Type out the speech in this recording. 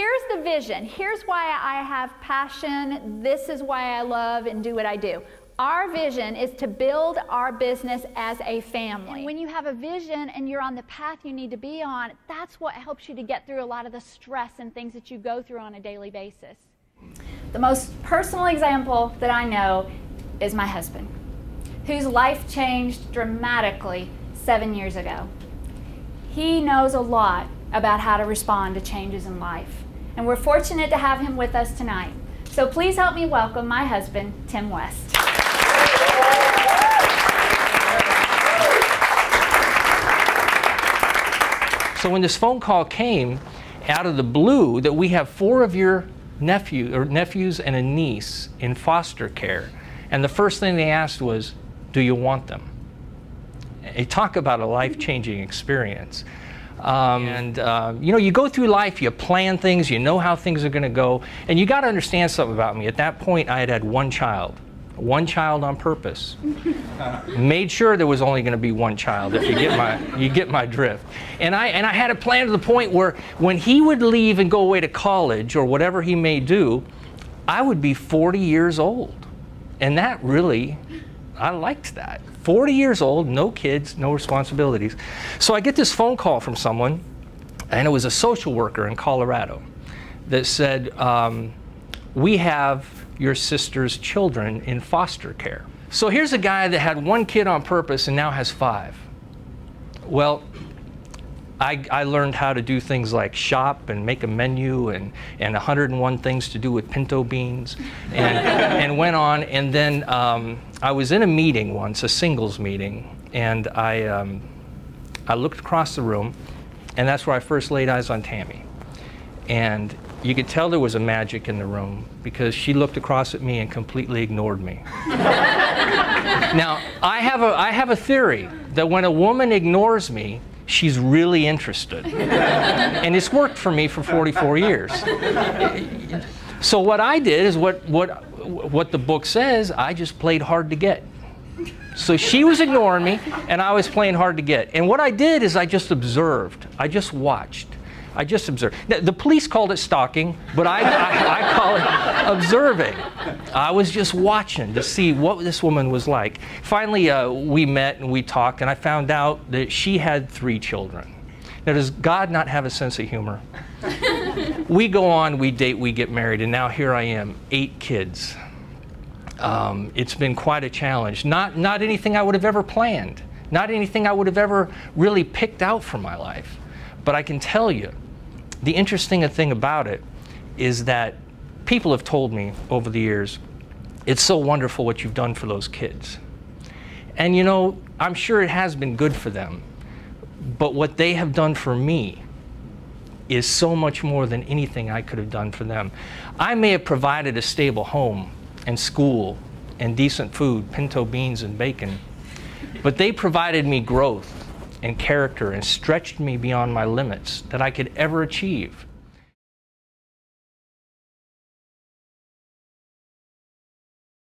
here's the vision. Here's why I have passion. This is why I love and do what I do. Our vision is to build our business as a family. And when you have a vision and you're on the path you need to be on, that's what helps you to get through a lot of the stress and things that you go through on a daily basis. The most personal example that I know is my husband, whose life changed dramatically 7 years ago. He knows a lot about how to respond to changes in life, and we're fortunate to have him with us tonight. So please help me welcome my husband, Tim West. So when this phone call came out of the blue that we have 4 of your nephews and a niece in foster care, and the first thing they asked was, do you want them? You talk about a life-changing experience. You know, you go through life, you plan things, you know how things are going to go, and you got to understand something about me. At that point, I had had one child on purpose. Made sure there was only going to be one child, if you get my drift. And I had a plan to the point where when he would leave and go away to college or whatever he may do, I would be 40 years old. And that really, I liked that. 40 years old, no kids, no responsibilities. So I get this phone call from someone, and it was a social worker in Colorado that said, we have your sister's children in foster care. So here's a guy that had 1 kid on purpose and now has 5. Well, I learned how to do things like shop and make a menu and 101 things to do with pinto beans and went on. And then I was in a meeting once, a singles meeting, and I looked across the room, and that's where I first laid eyes on Tami. And you could tell there was a magic in the room because she looked across at me and completely ignored me. Now, I have a theory that when a woman ignores me, she's really interested. And it's worked for me for 44 years. So what I did is what the book says, I just played hard to get. So she was ignoring me, and I was playing hard to get. And what I did is I just observed. I just watched. I just observed. The police called it stalking, but I call it observing. I was just watching to see what this woman was like. Finally, we met and we talked, and I found out that she had 3 children. Now, does God not have a sense of humor? We go on, we date, we get married, and now here I am, 8 kids. It's been quite a challenge. Not anything I would have ever planned. Not anything I would have ever really picked out for my life. But I can tell you, the interesting thing about it is that people have told me over the years, it's so wonderful what you've done for those kids. And you know, I'm sure it has been good for them. But what they have done for me is so much more than anything I could have done for them. I may have provided a stable home and school and decent food, pinto beans and bacon, but they provided me growth and character and stretched me beyond my limits that I could ever achieve.